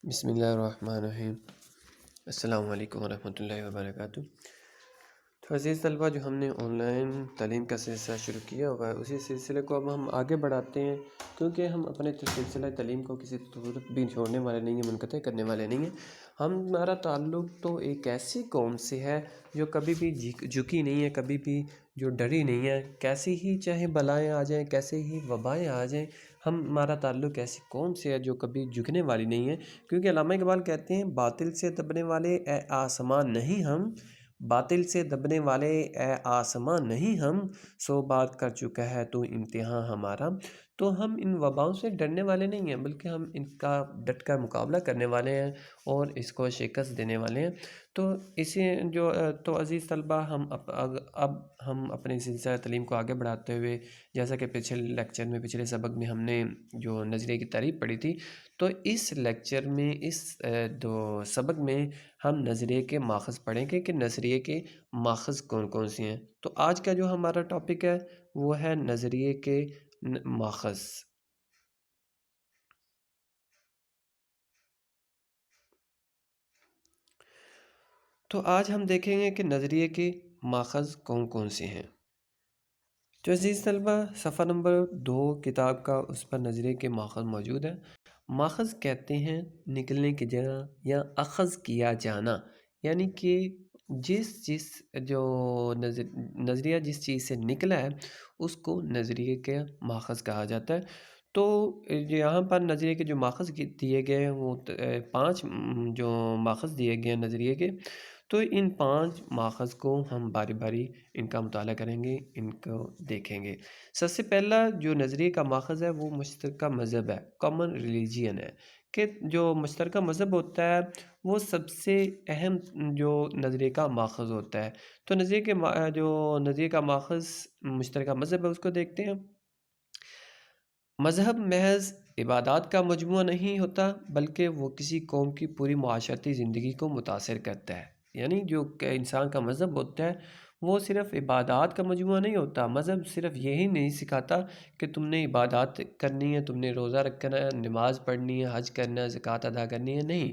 بسم اللہ الرحمن الرحیم۔ السلام علیکم ورحمۃ اللہ وبرکاتہ۔ تو عزیز طلبہ، جو ہم نے آن لائن تعلیم کا سلسلہ شروع کیا ہوا ہے، اسی سلسلے کو اب ہم آگے بڑھاتے ہیں، کیونکہ ہم اپنے سلسلہ تعلیم کو کسی صورت بھی چھوڑنے والے نہیں ہیں، منقطع کرنے والے نہیں ہیں۔ ہمارا تعلق تو ایک ایسی قوم سے ہے جو کبھی بھی جھکی نہیں ہے، کبھی بھی جو ڈری نہیں ہے، کیسی ہی چاہے بلائیں آ جائیں، کیسے ہی وبائیں آ جائیں، ہمارا تعلق ایسی قوم سے ہے جو کبھی جھکنے والی نہیں ہے۔ کیونکہ علامہ اقبال کہتے ہیں، باطل سے دبنے والے اے آسمان نہیں ہم، باطل سے دبنے والے اے آسمان نہیں ہم، 100 بار کر چکا ہے تو امتحان ہمارا۔ تو ہم ان وباؤں سے ڈرنے والے نہیں ہیں، بلکہ ہم ان کا ڈٹ کر مقابلہ کرنے والے ہیں اور اس کو شکست دینے والے ہیں۔ تو عزیز طلبہ، اب ہم اپنے سلسلہ تعلیم کو آگے بڑھاتے ہوئے، جیسا کہ پچھلے لیکچر میں، پچھلے سبق میں ہم نے جو نظریے کی تعریف پڑھی تھی، تو اس لیکچر میں، اس سبق میں ہم نظریے کے ماخذ پڑھیں گے کہ نظریے کے ماخذ کون کون سے ہیں۔ تو آج کا جو ہمارا ٹاپک ہے وہ ہے نظریے کے ماخذ۔ تو آج ہم دیکھیں گے کہ نظریے کے ماخذ کون کون سے ہیں۔ تو عزیز طلبہ، صفحہ نمبر 2 کتاب کا، اس پر نظریے کے ماخذ موجود ہے۔ ماخذ کہتے ہیں نکلنے کی جگہ یا اخذ کیا جانا، یعنی کہ جو نظریہ جس چیز سے نکلا ہے اس کو نظریے کے ماخذ کہا جاتا ہے۔ تو یہاں پر نظریے کے جو ماخذ دیے گئے ہیں وہ 5 جو ماخذ دیے گئے ہیں نظریے کے، تو ان 5 ماخذ کو ہم باری باری ان کا مطالعہ کریں گے، ان کو دیکھیں گے۔ سب سے پہلا جو نظریے کا ماخذ ہے وہ مشترکہ مذہب ہے، کامن ریلیجین ہے، کہ جو مشترکہ مذہب ہوتا ہے وہ سب سے اہم جو نظریے کا ماخذ ہوتا ہے۔ تو نظریے کا ماخذ مشترکہ مذہب ہے، اس کو دیکھتے ہیں۔ مذہب محض عبادات کا مجموعہ نہیں ہوتا، بلکہ وہ کسی قوم کی پوری معاشرتی زندگی کو متاثر کرتا ہے۔ یعنی جو کہ انسان کا مذہب ہوتا ہے وہ صرف عبادات کا مجموعہ نہیں ہوتا۔ مذہب صرف یہی نہیں سکھاتا کہ تم نے عبادات کرنی ہے، تم نے روزہ رکھنا ہے، نماز پڑھنی ہے، حج کرنا ہے، زکوٰۃ ادا کرنی ہے، نہیں،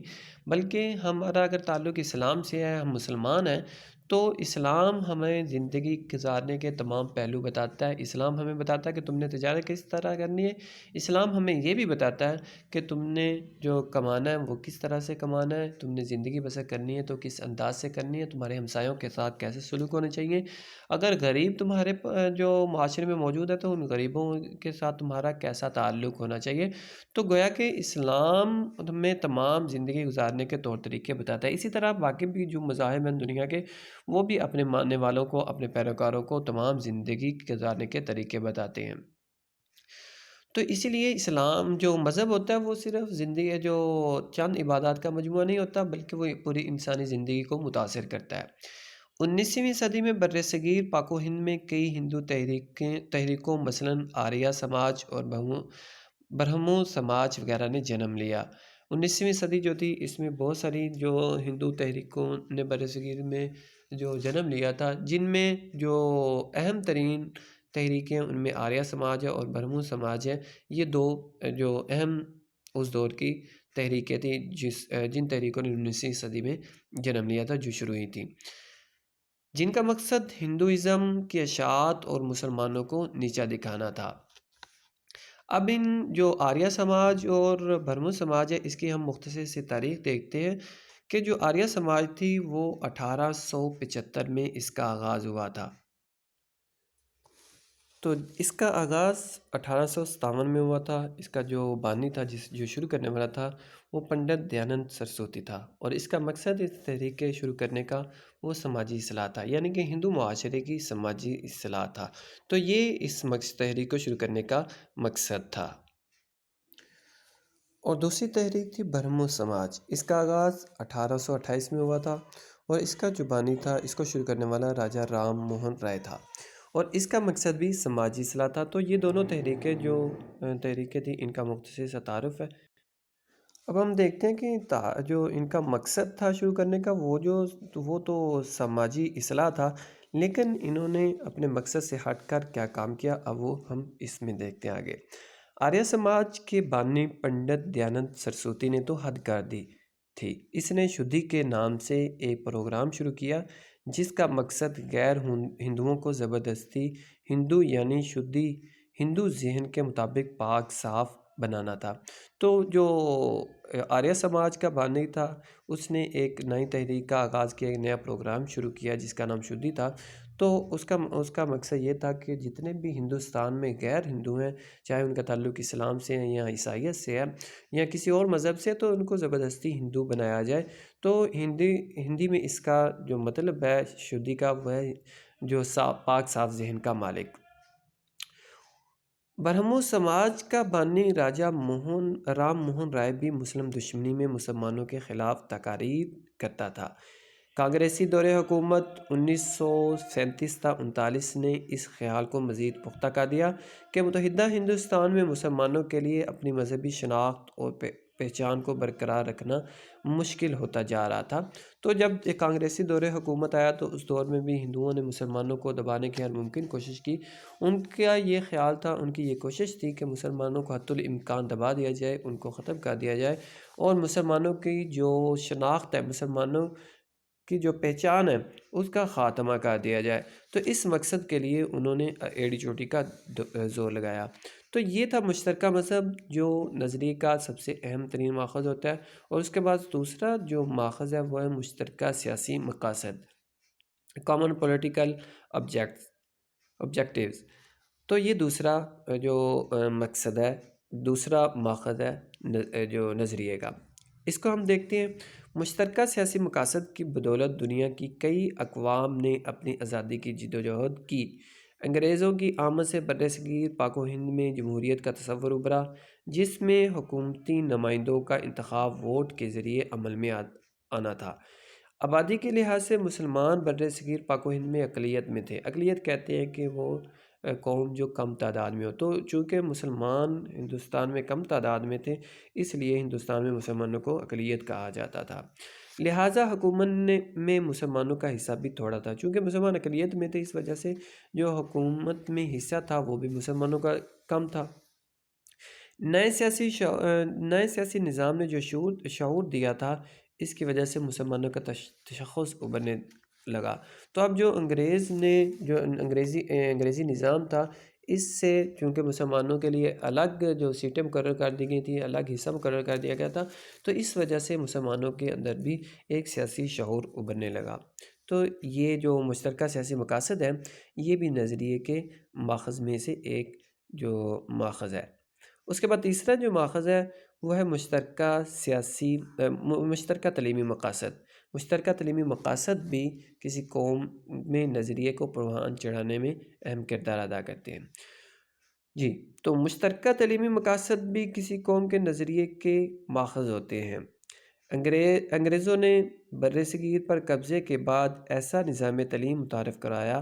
بلکہ ہمارا اگر تعلق اسلام سے ہے، ہم مسلمان ہیں، تو اسلام ہمیں زندگی گزارنے کے تمام پہلو بتاتا ہے۔ اسلام ہمیں بتاتا ہے کہ تم نے تجارت کس طرح کرنی ہے۔ اسلام ہمیں یہ بھی بتاتا ہے کہ تم نے جو کمانا ہے وہ کس طرح سے کمانا ہے، تم نے زندگی بسر کرنی ہے تو کس انداز سے کرنی ہے، تمہارے ہمسایوں کے ساتھ کیسے سلوک ہونے چاہیے۔ اگر غریب تمہارے جو معاشرے میں موجود ہے تو ان غریبوں کے ساتھ تمہارا کیسا تعلق ہونا چاہیے۔ تو گویا کہ اسلام میں تمام زندگی گزارنے کے طور طریقے بتاتا ہے۔ اسی طرح باقی بھی جو مذاہب ہیں دنیا کے، وہ بھی اپنے ماننے والوں کو، اپنے پیروکاروں کو تمام زندگی گزارنے کے طریقے بتاتے ہیں۔ تو اسی لیے اسلام جو مذہب ہوتا ہے وہ صرف زندگی جو چند عبادات کا مجموعہ نہیں ہوتا، بلکہ وہ پوری انسانی زندگی کو متاثر کرتا ہے۔ 19ویں صدی میں بر صغیر پاک و ہند میں کئی ہندو تحریکوں مثلاً آریہ سماج اور برہمو سماج وغیرہ نے جنم لیا۔ 19ویں صدی جو تھی، اس میں بہت ساری جو ہندو تحریکوں نے بر صغیر میں جو جنم لیا تھا، جن میں جو اہم ترین تحریکیں ان میں آریہ سماج ہے اور برہمو سماج ہے۔ یہ 2 جو اہم اس دور کی تحریکیں تھیں جن تحریکوں نے 19ویں صدی میں جنم لیا تھا، جو شروع ہوئی تھی، جن کا مقصد ہندوازم کی اشاعت اور مسلمانوں کو نیچا دکھانا تھا۔ اب ان جو آریہ سماج اور برہمو سماج ہے، اس کی ہم مختصر سی تاریخ دیکھتے ہیں کہ جو آریہ سماج تھی وہ 1875 میں اس کا آغاز ہوا تھا۔ تو اس کا آغاز 1857 میں ہوا تھا۔ اس کا جو بانی تھا، جو شروع کرنے والا تھا، وہ پنڈت دیانند سرسوتی تھا، اور اس کا مقصد اس تحریک کے شروع کرنے کا وہ سماجی اصلاح تھا، یعنی کہ ہندو معاشرے کی سماجی اصلاح تھا۔ تو یہ اس تحریک کو شروع کرنے کا مقصد تھا۔ اور دوسری تحریک تھی برہمو سماج۔ اس کا آغاز 1828 میں ہوا تھا، اور اس کا جو بانی تھا، اس کو شروع کرنے والا راجا رام موہن رائے تھا، اور اس کا مقصد بھی سماجی اصلاح تھا۔ تو یہ دونوں تحریکیں تھیں، ان کا مختصر سا تعارف ہے۔ اب ہم دیکھتے ہیں کہ جو ان کا مقصد تھا شروع کرنے کا، وہ تو سماجی اصلاح تھا، لیکن انہوں نے اپنے مقصد سے ہٹ کر کیا کام کیا، اب وہ ہم اس میں دیکھتے ہیں آگے۔ آریہ سماج کے بانی پنڈت دیانند سرسوتی نے تو حد کر دی تھی۔ اس نے شدھی کے نام سے ایک پروگرام شروع کیا جس کا مقصد غیر ہندوؤں کو زبردستی ہندو یعنی شدھی ہندو ذہن کے مطابق پاک صاف بنانا تھا۔ تو جو آریہ سماج کا بانی تھا اس نے ایک نئی تحریک کا آغاز کیا، ایک نیا پروگرام شروع کیا جس کا نام شدھی تھا۔ تو اس کا مقصد یہ تھا کہ جتنے بھی ہندوستان میں غیر ہندو ہیں، چاہے ان کا تعلق اسلام سے ہے یا عیسائیت سے ہے یا کسی اور مذہب سے، تو ان کو زبردستی ہندو بنایا جائے۔ تو ہندی میں اس کا جو مطلب ہے شدھی کا، وہ ہے جو پاک صاف ذہن کا مالک۔ برہمو سماج کا بانی راجہ رام موہن رائے بھی مسلم دشمنی میں مسلمانوں کے خلاف تقاریر کرتا تھا۔ کانگریسی دور حکومت 1937 تا 39 نے اس خیال کو مزید پختہ کر دیا کہ متحدہ ہندوستان میں مسلمانوں کے لیے اپنی مذہبی شناخت اور پہچان کو برقرار رکھنا مشکل ہوتا جا رہا تھا۔ تو جب کانگریسی دور حکومت آیا تو اس دور میں بھی ہندوؤں نے مسلمانوں کو دبانے کی ہر ممکن کوشش کی۔ ان کا یہ خیال تھا، ان کی یہ کوشش تھی کہ مسلمانوں کو حتی الامکان دبا دیا جائے، ان کو ختم کر دیا جائے، اور مسلمانوں کی جو شناخت ہے، مسلمانوں کی جو پہچان ہے، اس کا خاتمہ کر دیا جائے۔ تو اس مقصد کے لیے انہوں نے ایڑی چوٹی کا زور لگایا۔ تو یہ تھا مشترکہ مذہب، جو نظریے کا سب سے اہم ترین ماخذ ہوتا ہے۔ اور اس کے بعد دوسرا جو ماخذ ہے وہ ہے مشترکہ سیاسی مقاصد، کامن پولیٹیکل آبجیکٹیوز۔ تو یہ دوسرا جو مقصد ہے، دوسرا ماخذ ہے جو نظریے کا۔ اس کو ہم دیکھتے ہیں۔ مشترکہ سیاسی مقاصد کی بدولت دنیا کی کئی اقوام نے اپنی آزادی کی جدوجہد کی۔ انگریزوں کی آمد سے برصغیر پاک و ہند میں جمہوریت کا تصور ابھرا، جس میں حکومتی نمائندوں کا انتخاب ووٹ کے ذریعے عمل میں آنا تھا۔ آبادی کے لحاظ سے مسلمان برصغیر پاک و ہند میں اقلیت میں تھے۔ اقلیت کہتے ہیں کہ وہ قوم جو کم تعداد میں ہو، تو چونکہ مسلمان ہندوستان میں کم تعداد میں تھے، اس لیے ہندوستان میں مسلمانوں کو اقلیت کہا جاتا تھا۔ لہٰذا حکومت میں مسلمانوں کا حصہ بھی تھوڑا تھا۔ چونکہ مسلمان اقلیت میں تھے، اس وجہ سے جو حکومت میں حصہ تھا وہ بھی مسلمانوں کا کم تھا۔ نئے سیاسی نظام نے جو شعور دیا تھا، اس کی وجہ سے مسلمانوں کا تشخص ابھرنے لگا۔ تو اب جو انگریزی نظام تھا، اس سے چونکہ مسلمانوں کے لیے الگ جو سیٹیں مقرر کر دی گئی تھیں، الگ حصہ مقرر کر دیا گیا تھا، تو اس وجہ سے مسلمانوں کے اندر بھی ایک سیاسی شعور ابھرنے لگا۔ تو یہ جو مشترکہ سیاسی مقاصد ہیں، یہ بھی نظریے کے ماخذ میں سے ایک جو ماخذ ہے۔ اس کے بعد تیسرا جو ماخذ ہے وہ ہے مشترکہ تعلیمی مقاصد۔ مشترکہ تعلیمی مقاصد بھی کسی قوم میں نظریے کو پروان چڑھانے میں اہم کردار ادا کرتے ہیں۔ جی، تو مشترکہ تعلیمی مقاصد بھی کسی قوم کے نظریے کے ماخذ ہوتے ہیں۔ انگریزوں نے برصغیر پر قبضے کے بعد ایسا نظام تعلیم متعارف کرایا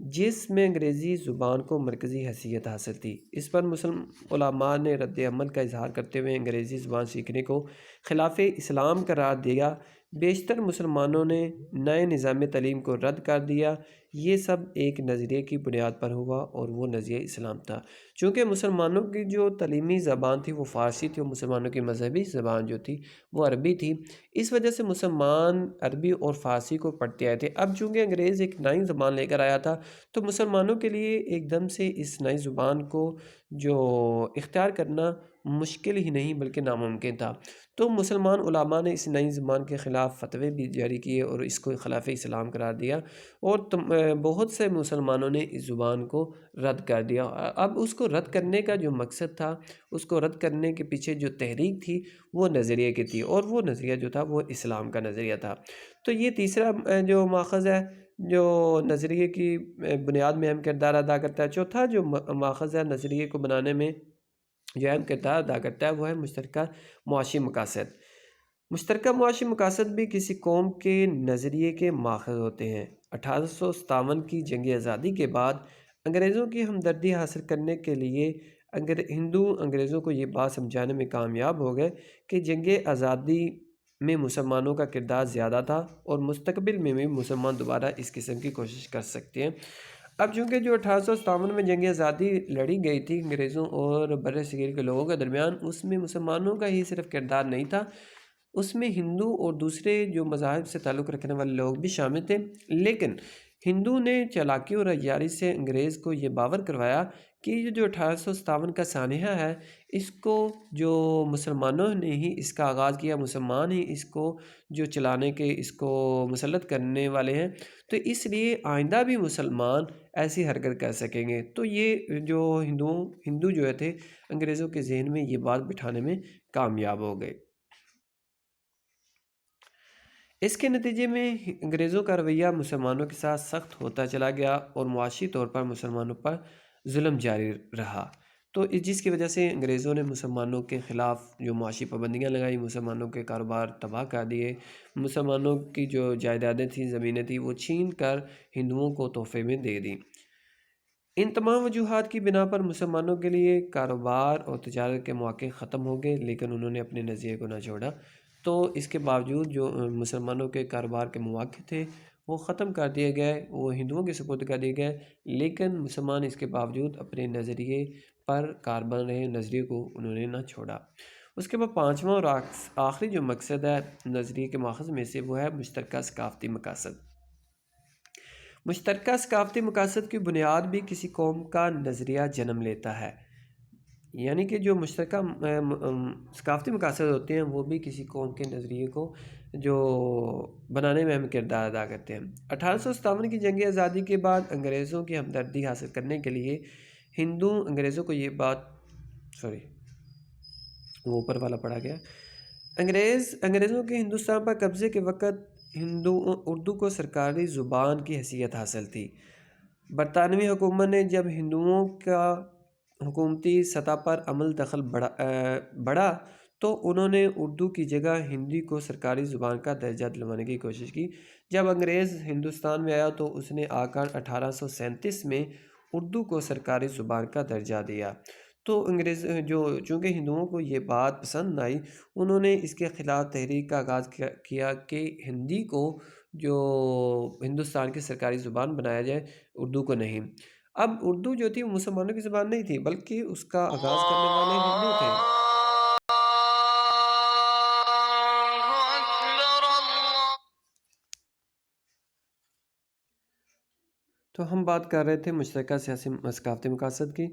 جس میں انگریزی زبان کو مرکزی حیثیت حاصل تھی۔ اس پر مسلم علماء نے رد عمل کا اظہار کرتے ہوئے انگریزی زبان سیکھنے کو خلاف اسلام قرار دیا۔ بیشتر مسلمانوں نے نئے نظام تعلیم کو رد کر دیا۔ یہ سب ایک نظریے کی بنیاد پر ہوا اور وہ نظریہ اسلام تھا۔ چونکہ مسلمانوں کی جو تعلیمی زبان تھی وہ فارسی تھی، اور مسلمانوں کی مذہبی زبان جو تھی وہ عربی تھی، اس وجہ سے مسلمان عربی اور فارسی کو پڑھتے آئے تھے۔ اب چونکہ انگریز ایک نئی زبان لے کر آیا تھا، تو مسلمانوں کے لیے ایک دم سے اس نئی زبان کو جو اختیار کرنا مشکل ہی نہیں بلکہ ناممکن تھا۔ تو مسلمان علماء نے اس نئی زبان کے خلاف فتوے بھی جاری کیے اور اس کو خلاف اسلام قرار دیا، اور بہت سے مسلمانوں نے اس زبان کو رد کر دیا۔ اب اس کو رد کرنے کا جو مقصد تھا، اس کو رد کرنے کے پیچھے جو تحریک تھی وہ نظریے کی تھی، اور وہ نظریہ جو تھا وہ اسلام کا نظریہ تھا۔ تو یہ تیسرا جو ماخذ ہے جو نظریے کی بنیاد میں اہم کردار ادا کرتا ہے۔ چوتھا جو ماخذ ہے نظریے کو بنانے میں جو اہم کردار ادا کرتا ہے وہ ہے مشترکہ معاشی مقاصد۔ مشترکہ معاشی مقاصد بھی کسی قوم کے نظریے کے ماخذ ہوتے ہیں۔ 1857 کی جنگ آزادی کے بعد انگریزوں کی ہمدردی حاصل کرنے کے لیے ہندو انگریزوں کو یہ بات سمجھانے میں کامیاب ہو گئے کہ جنگ آزادی میں مسلمانوں کا کردار زیادہ تھا، اور مستقبل میں بھی مسلمان دوبارہ اس قسم کی کوشش کر سکتے ہیں۔ اب چونکہ جو 1857 میں جنگ آزادی لڑی گئی تھی انگریزوں اور بر صغیر کے لوگوں کے درمیان، اس میں مسلمانوں کا ہی صرف کردار نہیں تھا، اس میں ہندو اور دوسرے جو مذاہب سے تعلق رکھنے والے لوگ بھی شامل تھے۔ لیکن ہندو نے چالاکی اور عیاری سے انگریز کو یہ باور کروایا کہ یہ جو 1857 کا سانحہ ہے، اس کو جو مسلمانوں نے ہی اس کا آغاز کیا، مسلمان ہی اس کو جو چلانے کے، اس کو مسلط کرنے والے ہیں، تو اس لیے آئندہ بھی مسلمان ایسی حرکت کر سکیں گے۔ تو یہ جو ہندو جو تھے انگریزوں کے ذہن میں یہ بات بٹھانے میں کامیاب ہو گئے۔ اس کے نتیجے میں انگریزوں کا رویہ مسلمانوں کے ساتھ سخت ہوتا چلا گیا اور معاشی طور پر مسلمانوں پر ظلم جاری رہا۔ تو جس کی وجہ سے انگریزوں نے مسلمانوں کے خلاف جو معاشی پابندیاں لگائیں، مسلمانوں کے کاروبار تباہ کر دیے، مسلمانوں کی جو جائیدادیں تھیں، زمینیں تھیں، وہ چھین کر ہندوؤں کو تحفے میں دے دیں۔ ان تمام وجوہات کی بنا پر مسلمانوں کے لیے کاروبار اور تجارت کے مواقع ختم ہو گئے، لیکن انہوں نے اپنے نظریے کو نہ چھوڑا۔ تو اس کے باوجود جو مسلمانوں کے کاروبار کے مواقع تھے وہ ختم کر دیے گئے، وہ ہندوؤں کے سپرد کر دیے گئے، لیکن مسلمان اس کے باوجود اپنے نظریے پر کاربن رہے، نظریے کو انہوں نے نہ چھوڑا۔ اس کے بعد پانچواں اور آخری جو مقصد ہے نظریے کے ماخذ میں سے، وہ ہے مشترکہ ثقافتی مقاصد۔ مشترکہ ثقافتی مقاصد کی بنیاد بھی کسی قوم کا نظریہ جنم لیتا ہے، یعنی کہ جو مشترکہ ثقافتی مقاصد ہوتے ہیں وہ بھی کسی قوم کے نظریے کو جو بنانے میں اہم کردار ادا کرتے ہیں۔ 1857 کی جنگ آزادی کے بعد انگریزوں کی ہمدردی حاصل کرنے کے لیے ہندو انگریزوں کو یہ بات وہ اوپر والا پڑھا گیا۔ انگریزوں کے ہندوستان پر قبضے کے وقت اردو کو سرکاری زبان کی حیثیت حاصل تھی۔ برطانوی حکومت نے جب ہندوؤں کا حکومتی سطح پر عمل دخل بڑھا تو انہوں نے اردو کی جگہ ہندی کو سرکاری زبان کا درجہ دلوانے کی کوشش کی۔ جب انگریز ہندوستان میں آیا تو اس نے آ کر 1837 میں اردو کو سرکاری زبان کا درجہ دیا۔ تو چونکہ ہندوؤں کو یہ بات پسند آئی، انہوں نے اس کے خلاف تحریک کا آغاز کیا کہ ہندی کو جو ہندوستان کی سرکاری زبان بنایا جائے، اردو کو نہیں۔ اب اردو جو تھی وہ مسلمانوں کی زبان نہیں تھی، بلکہ اس کا آغاز کرنے والے ہندو تھے۔ تو ہم بات کر رہے تھے مشترکہ سیاسی ثقافتی مقاصد کی،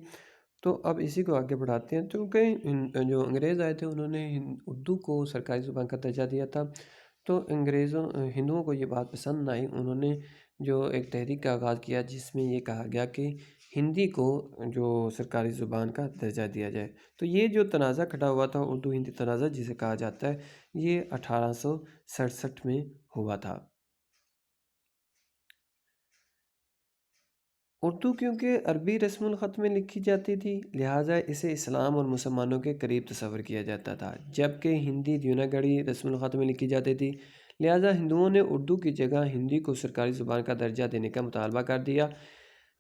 تو اب اسی کو آگے بڑھاتے ہیں۔ کیونکہ جو انگریز آئے تھے انہوں نے اردو کو سرکاری زبان کا درجہ دیا تھا، تو ہندوؤں کو یہ بات پسند آئی، انہوں نے جو ایک تحریک کا آغاز کیا جس میں یہ کہا گیا کہ ہندی کو جو سرکاری زبان کا درجہ دیا جائے۔ تو یہ جو تنازع کھڑا ہوا تھا، اردو ہندی تنازع جسے کہا جاتا ہے، یہ 1867 میں ہوا تھا۔ اردو کیونکہ عربی رسم الخط میں لکھی جاتی تھی، لہٰذا اسے اسلام اور مسلمانوں کے قریب تصور کیا جاتا تھا، جبکہ ہندی دیوناگری رسم الخط میں لکھی جاتی تھی، لہٰذا ہندوؤں نے اردو کی جگہ ہندی کو سرکاری زبان کا درجہ دینے کا مطالبہ کر دیا۔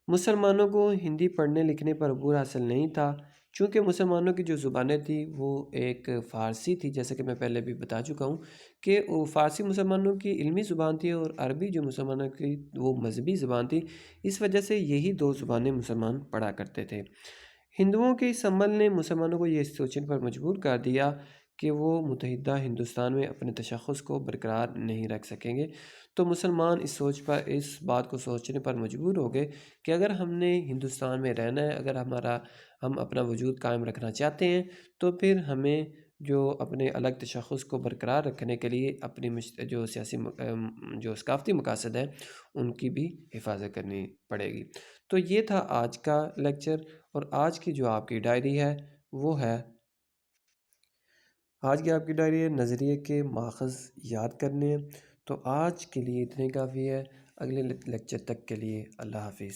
مسلمانوں کو ہندی پڑھنے لکھنے پر عبور حاصل نہیں تھا، چونکہ مسلمانوں کی جو زبانیں تھیں وہ ایک فارسی تھی، جیسے کہ میں پہلے بھی بتا چکا ہوں کہ وہ فارسی مسلمانوں کی علمی زبان تھی اور عربی جو مسلمانوں کی وہ مذہبی زبان تھی، اس وجہ سے یہی دو زبانیں مسلمان پڑھا کرتے تھے۔ ہندوؤں کے اس عمل نے مسلمانوں کو یہ سوچنے پر مجبور کر دیا کہ وہ متحدہ ہندوستان میں اپنے تشخص کو برقرار نہیں رکھ سکیں گے۔ تو مسلمان اس بات کو سوچنے پر مجبور ہو گئے کہ اگر ہم نے ہندوستان میں رہنا ہے، اگر ہم اپنا وجود قائم رکھنا چاہتے ہیں، تو پھر ہمیں جو اپنے الگ تشخص کو برقرار رکھنے کے لیے اپنی جو سیاسی جو ثقافتی مقاصد ہیں ان کی بھی حفاظت کرنی پڑے گی۔ تو یہ تھا آج کا لیکچر، اور آج کی جو آپ کی ڈائری ہے وہ ہے نظریے کے ماخذ یاد کرنے ہیں۔ تو آج کے لیے اتنے کافی ہے، اگلے لیکچر تک کے لیے اللہ حافظ۔